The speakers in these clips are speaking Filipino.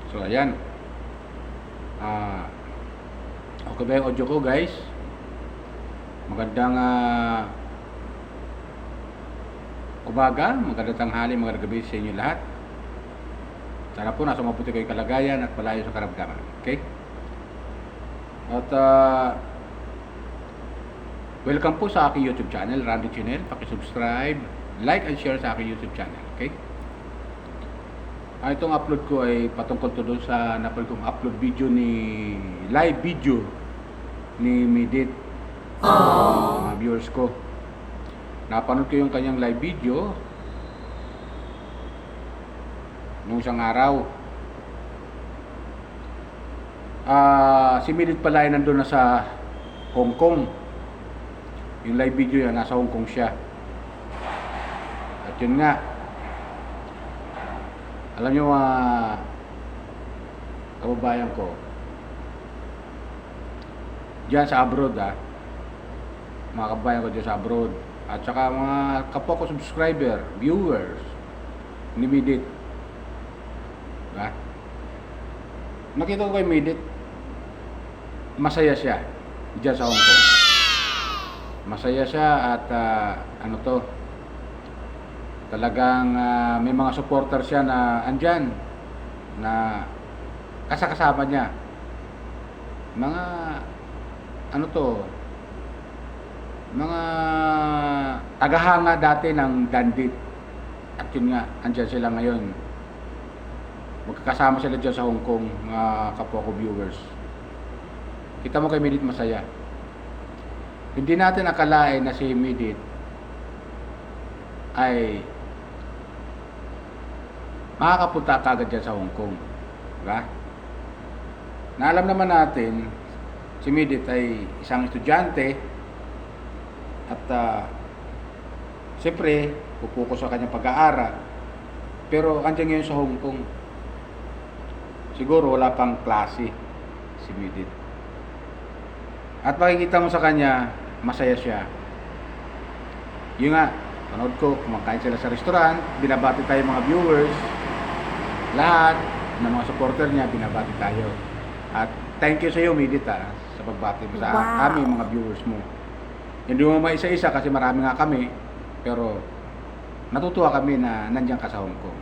So, ayan. Ah, okay ba yung audio ko, guys? Magandang umaga, magandang tanghali, magandang gabi sa inyo lahat. Sana po nasa mabuti kayong kalagayan at malayo sa karamdaman. Okay? At welcome po sa aking YouTube channel, Randy Chinel. Paki-subscribe, like and share sa aking YouTube channel. Okay? Itong upload ko ay patungkol to doon sa napal kong upload video live video ni Midit, mga viewers ko. Napanood ko yung kanyang live video nung isang araw. Si Midit pala ay nandun na sa Hong Kong. Yung live video yan, nasa Hong Kong siya. At yun nga, alam nyo kababayan ko, dyan sa abroad mga kababayan ko dyan sa abroad, at saka mga kapwa ko subscriber, viewers ni Midit, diba? Nakita ko kay Midit, masaya siya dyan sa Hong Kong. Masaya siya at talagang may mga supporter siya na andyan na kasama niya, mga mga tagahanga dati ng Dandit. At yun nga, andyan sila ngayon, magkakasama sila dyan sa Hong Kong, mga kapwa ko viewers. Kita mo kay Midit masaya. Hindi natin akalain na si Midit ay makakapunta kagad dyan sa Hong Kong, diba? Na alam naman natin, si Midit ay isang estudyante at siyempre, pupuko sa kanyang pag-aaral. Pero andyan ngayon sa Hong Kong. Siguro wala pang klase si Midit. At makikita mo sa kanya, masaya siya. Yun nga, panood ko, kumakain sila sa restaurant, binabati tayo mga viewers, lahat ng mga supporter niya, binabati tayo. At thank you sa iyo, Midit, sa pagbati mo sa aming mga viewers mo. Hindi mo maisa-isa kasi marami nga kami, pero natutuwa kami na nandiyan ka sa Hong Kong.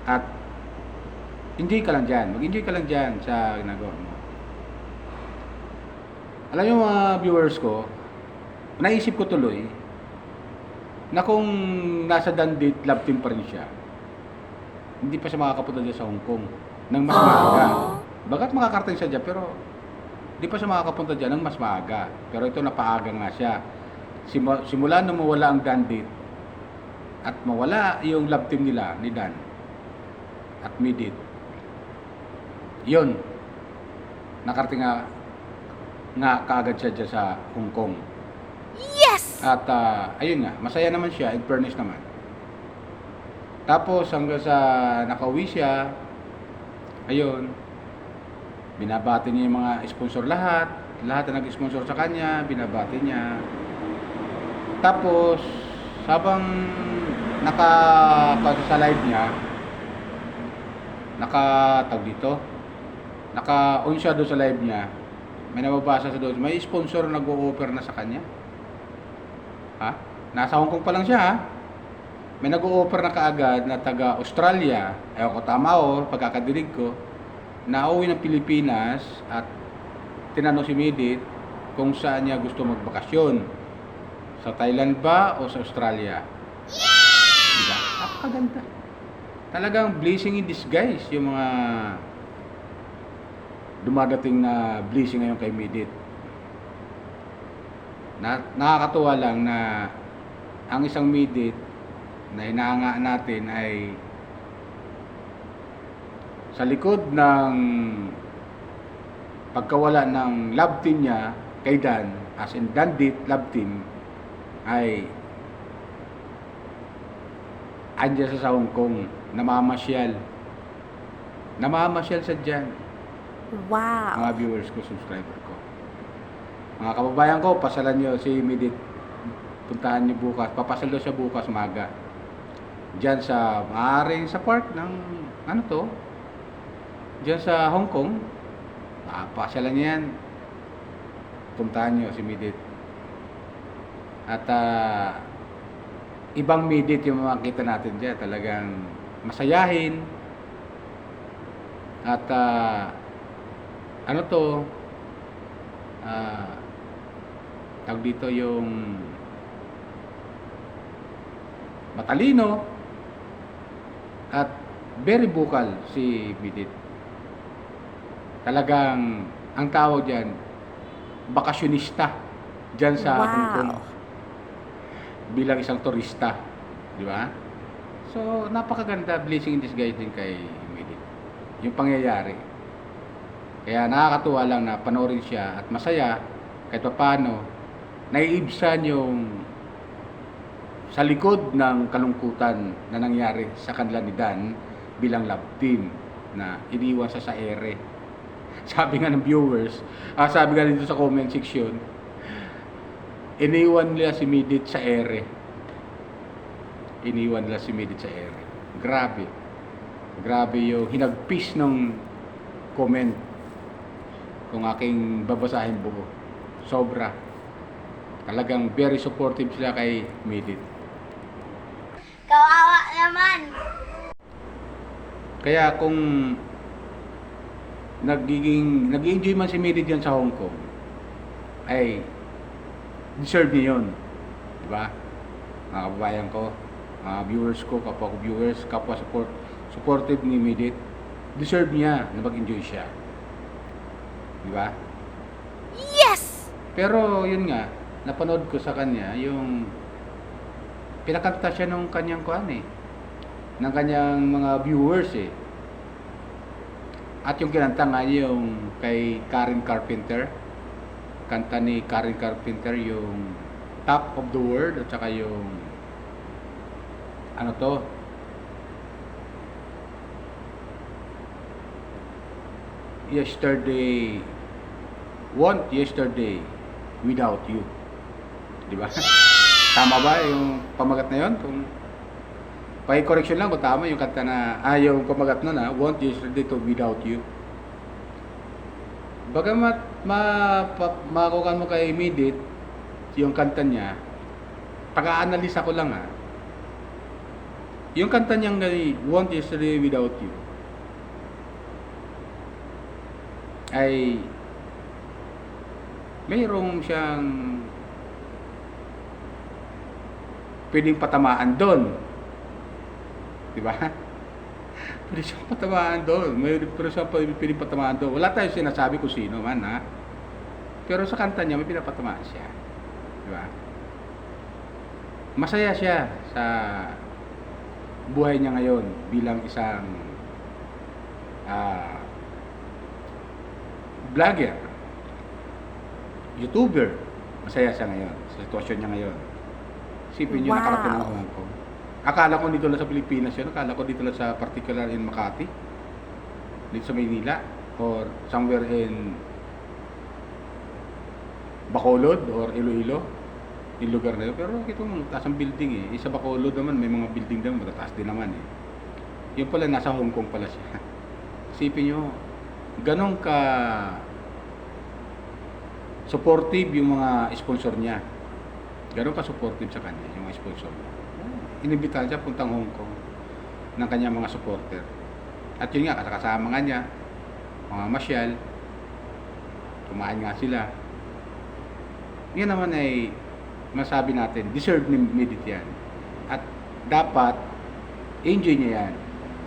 At enjoy ka lang dyan, mag-enjoy ka lang dyan sa ginagawa mo. Alam niyo mga viewers ko, naisip ko tuloy na kung nasa Dandit Love Team pa rin siya, hindi pa siya makakapunta dyan sa Hong Kong nang mas maaga. Bagat makakarating siya dyan, pero hindi pa siya makakapunta dyan ng mas maaga. Pero ito, napaaga nga siya. Simula nung mawala ang Dandit at mawala yung love team nila ni Dan at Midit, yun, nakarating nga kaagad siya dyan sa Hong Kong. Yes! At ayun nga, masaya naman siya, in fairness naman. Tapos hanggang sa nakauwi siya, ayun, binabati niya yung mga sponsor lahat na nag-sponsor sa kanya, binabati niya. Tapos habang sa live niya, naka-on siya doon sa live niya, may nababasa sa doon, may sponsor na nag-o-offer na sa kanya. Nasa Hong Kong pa lang siya, may nag-o-offer na kaagad na taga Australia, ewan ko tama pagkakadinig ko, na uwi ng Pilipinas at tinanong si Midit kung saan niya gusto magbakasyon. Sa Thailand ba o sa Australia? Diba? Napakaganda. Talagang blessing in disguise yung mga dumadating na blessing ngayon kay Midit. Nakakatuwa lang na ang isang Midit na hinahanga natin ay sa likod ng pagkawala ng love team niya kay Dan, as in Dandit love team, ay andyan sa Hong Kong, namamasyal sa dyan. Wow! Mga viewers ko, subscriber ko, mga kababayan ko, pasalan nyo si Midit, puntahan nyo bukas, papasal daw siya bukas maga dyan sa maaaring sa park ng Diyan sa Hong Kong, pasyalan niya yan. Puntahan niyo si Midit. At ibang Midit yung makikita natin diyan. Talagang masayahin. At ano to, tawag dito yung matalino at very vocal si Midit. Talagang ang tawag diyan, bakasyonista diyan sa Hong Kong Wow. bilang isang turista, di ba? So, napakaganda, blessing in disguise din kay Midit. Yung pangyayari. Kaya nakakatuwa lang na panoorin siya at masaya kahit paano naiibsan yung sa likod ng kalungkutan na nangyari sa kanila ni Dan bilang love team na iniwan sa ere. Sabi nga ng viewers, sabi nga dito sa comment section, iniwan nila si Midit sa ere. Iniwan nila si Midit sa ere. Grabe. Grabe yung hinagpis ng comment kung aking babasahin buo. Sobra. Talagang very supportive sila kay Midit. Kawawa naman. Kaya kung nag-enjoy man si Midit dyan sa Hong Kong, ay deserve niya yun. Diba? Mga kababayan ko, mga viewers ko, kapwa ko viewers, kapwa supportive ni Midit, deserve niya na mag-enjoy siya. Diba? Yes! Pero yun nga, napanood ko sa kanya yung pinakanta siya nung kanyang ng kanyang mga viewers eh. At yung kinanta nga yung kay Karen Carpenter, kanta ni Karen Carpenter yung Top of the World at saka yung ano to, Want Yesterday Without You. Di ba? Tama ba yung pamagat na yun? Kung pa-correction lang kung tama yung kanta na, yung pamagat nun Want Yesterday to Without You. Bagamat makukuha mo kay Midit yung kanta niya, pag-aanalisa ko lang yung kanta niyang Want Yesterday Without You ay mayroong siyang pwedeng patamaan doon. Di ba? Pwede siyang patamaan doon. Pwede siyang pwedeng patamaan doon. Wala tayong sinasabi kung sino man Pero sa kanta niya may pinapatamaan siya. Di ba? Masaya siya sa buhay niya ngayon bilang isang vlogger, YouTuber. Masaya siya ngayon sa sitwasyon niya ngayon. Isipin niyo, Wow. nakarating ng Hong Kong. Akala ko dito lang sa Pilipinas yun. Akala ko dito lang sa particular in Makati, dito sa Maynila, or somewhere in Bacolod or Iloilo, yung lugar na yun. Pero ito mong taas ang building eh. Sa Bacolod naman, may mga building doon, matataas din naman eh. Yun pala, nasa Hong Kong pala siya. Isipin nyo, ganun ka supportive yung mga sponsor niya. Ganun ka supportive sa kanya, yung mga sponsor niya. Inibitahan siya puntang Hong Kong ng kanyang mga supporter. At yun nga, kasama nga niya, mga masyal, kumain nga sila. Yan naman ay masabi natin, deserve ni Midit yan. At dapat, enjoy niya yan.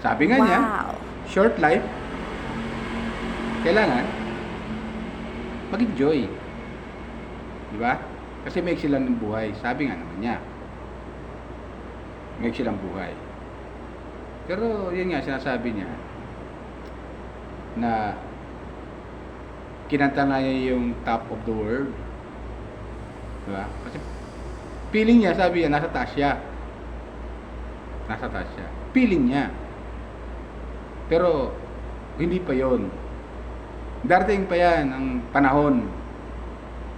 Sabi nga niya, Wow. short life, kailangan mag-enjoy. Di ba? Kasi may silang ng buhay. Sabi nga naman niya, may silang buhay. Pero yun nga, sinasabi niya na kinanta nga niya yung Top of the World. Diba? Kasi feeling niya, sabi niya, nasa taas siya. Nasa taas siya. Feeling niya. Pero hindi pa yon. Darating pa yan ang panahon.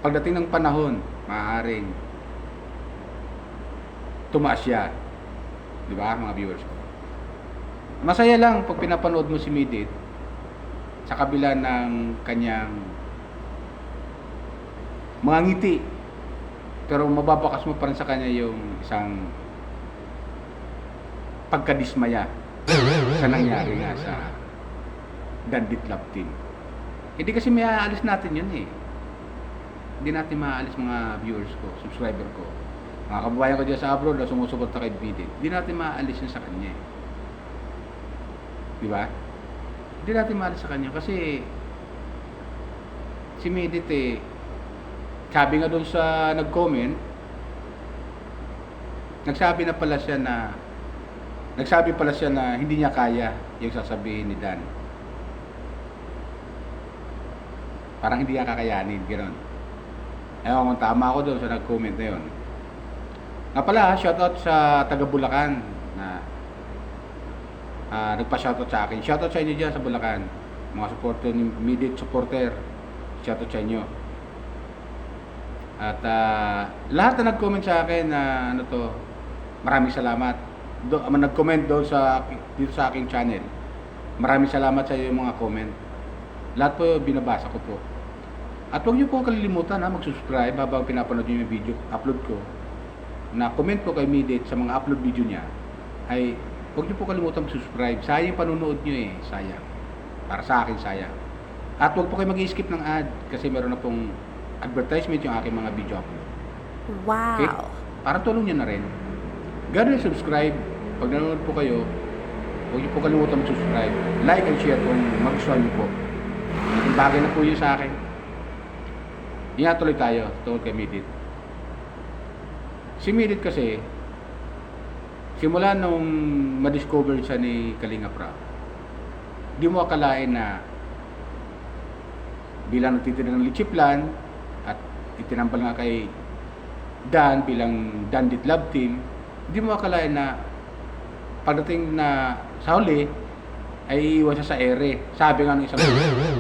Pagdating ng panahon, maaaring tumaas siya. Di ba, mga viewers ko? Masaya lang pag pinapanood mo si Midit sa kabila ng kanyang mga ngiti, pero mababakas mo pa rin sa kanya yung isang pagkadismaya sa nangyari nga sa Dandit Love Team. Hindi kasi may aalis natin yun eh. Hindi natin maaalis mga viewers ko, subscriber ko. Mga kababayan ko dyan sa abroad na sumusuporta kay Midit. Hindi natin maaalis yun sa kanya eh. Di ba? Hindi natin maalis sa kanya kasi si Midit eh, sabi nga doon sa nag-comment, nagsabi pala siya na hindi niya kaya yung sasabihin ni Dan. Parang hindi niya kakayanin, gano'n. Ewan kung tama ako doon sa nag-comment na yun. Nga pala, shoutout sa taga Bulacan na nagpa-shoutout sa akin. Shoutout sa inyo dyan sa Bulacan. Mga supporter ni Midit supporter. Shoutout sa inyo. At lahat na nag-comment sa akin na maraming salamat. Nag-comment doon dito sa aking channel. Maraming salamat sa iyo mga comment. Lahat po binabasa ko po. At huwag niyo po kalilimutan mag-subscribe habang pinapanood niyo yung video upload ko. Na comment ko kay Midit sa mga upload video niya ay huwag niyo po kalimutan mag-subscribe. Sayang panunood niyo eh, sayang. Para sa akin sayang. At huwag po kayo mag-skip ng ad kasi meron na pong advertisement yung aking mga video upload. Wow. Okay? Para tulong niyo na rin. Gano'n subscribe. Pag nanonood po kayo, huwag niyo po kalimutan mag-subscribe. Like and share kung magustuhan niyo po. Ang bagay na po yun sa akin. Ingat tuloy tayo tungkol kay Midit. Si Midit kasi, simula nung ma-discover siya ni Kalinga Prab, di mo akalain na bilang nagtitinda ng Lichiplan at itinampal nga kay Dan bilang Dandit Love Team, di mo akalain na pagdating na sa huli ay iiwan siya sa ere. Sabi nga ng isang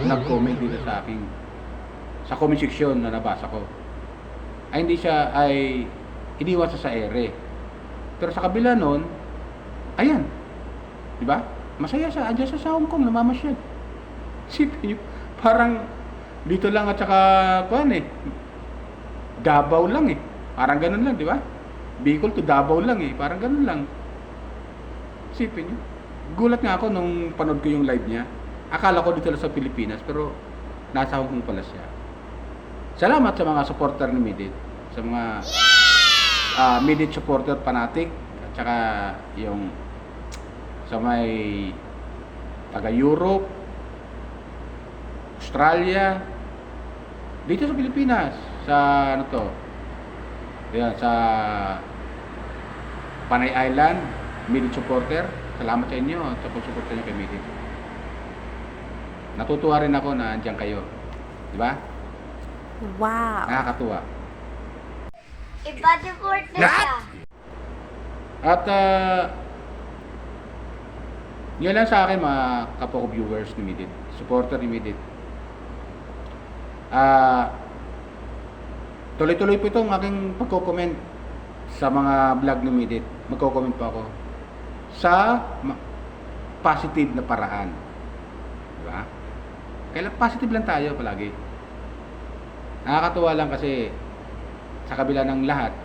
nag-comment dito sa aking sa comment section na nabasa ko, ay iniwan siya sa ere. Pero sa kabila nun, ayan, di ba? Masaya siya, andyan siya sa Hong Kong, namamasyal. Isipin niyo, parang dito lang at saka Davao lang eh. Parang ganun lang, di ba? Bicol to Davao lang eh, parang ganun lang. Isipin niyo. Gulat nga ako nung panood ko yung live niya. Akala ko dito lang sa Pilipinas, pero nasa Hong Kong pala siya. Salamat sa mga supporter ni Midit, sa mga Midit supporter fanatic, at saka yung sa may taga Europe, Australia, dito sa Pilipinas, sa yan, sa Panay Island, Midit supporter. Salamat sa inyo sa pagsuporta niyo kay Midit. Natutuwa rin ako na andiyan kayo. Di ba? Wow. Nakakatuwa. Iba-deport na siya. At yun lang sa akin mga kapwa ko viewers ni Midit, supporter ni Midit. Tuloy-tuloy po itong aking pagko-comment sa mga vlog ni Midit. Magko-comment po ako sa positive na paraan. Diba? Kailan positive lang tayo palagi. Nakakatuwa lang kasi sa kabila ng lahat,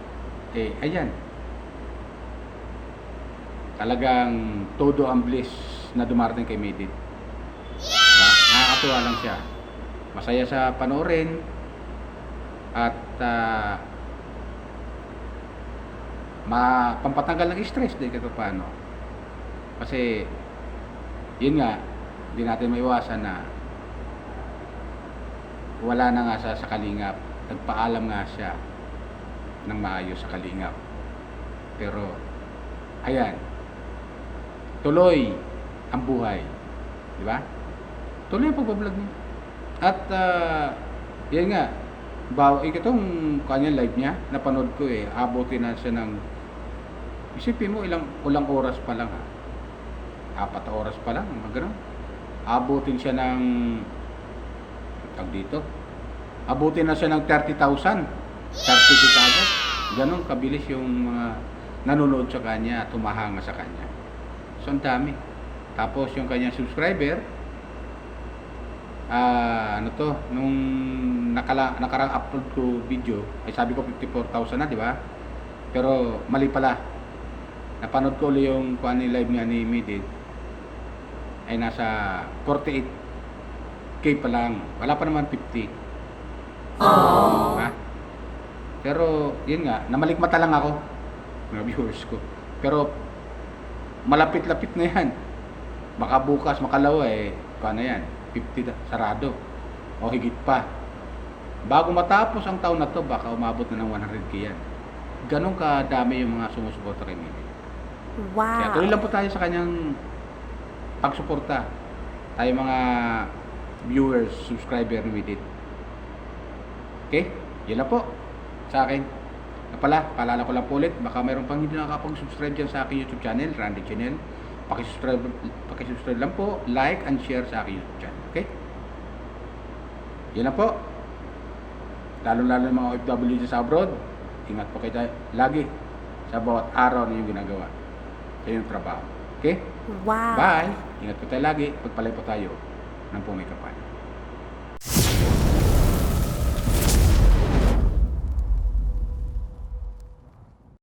ayan. Talagang todo ang bliss na dumarating kay Midit. Diba? Nakakatuwa lang siya. Masaya sa panoorin at pampatanggal ng stress din kahit paano. Kasi yun nga, hindi natin maiwasan na wala na nga sa Kalingap. Nagpaalam nga siya ng maayos sa Kalingap. Pero ayan, tuloy ang buhay. Di ba? Tuloy ang pagbablog niya. At yan nga, itong kanya live niya, napanood ko abutin na siya ng, isipin mo ilang oras pa lang 4 oras pa lang, gano'n. Abutin siya ng, abutin na siya ng 30,000 certificate agad. Ganon kabilis yung mga nanonood sa kanya, tumahanga sa kanya. So ang dami. Tapos yung kanyang subscriber, ano to, nung nakarang upload ko video, ay sabi ko 54,000 na, di ba? Pero mali pala. Napanood ko ulit yung kuan ni live niya ni Midit, ay nasa 48K pa lang. Wala pa naman 50. Diba? Pero, yun nga, namalikmata lang ako, mga viewers ko. Pero, malapit-lapit na yan. Baka bukas, makalawa paano yan? 50 na, sarado. O higit pa. Bago matapos ang taon na to, baka umabot na ng 100K yan. Ganon kadami yung mga sumusuporta kay Mimi. Kaya tuloy Wow. lang po tayo sa kanyang pagsuporta. Tayo mga viewers, subscriber ni Midit. Okay? Yun lang po sa akin. Paalala ko lang po ulit, baka mayroon pang hindi nakakapag-subscribe dyan sa aking YouTube channel, Randy Channel. Pakisubscribe lang po, like and share sa aking YouTube channel. Okay? Yun lang po. Lalo-lalo yung mga OFW dyan sa abroad, ingat po kayo lagi sa bawat araw na yung ginagawa sa inyong trabaho. Okay? Wow. Bye! Ingat po tayo lagi. Pagpalay po tayo ng pumikapan.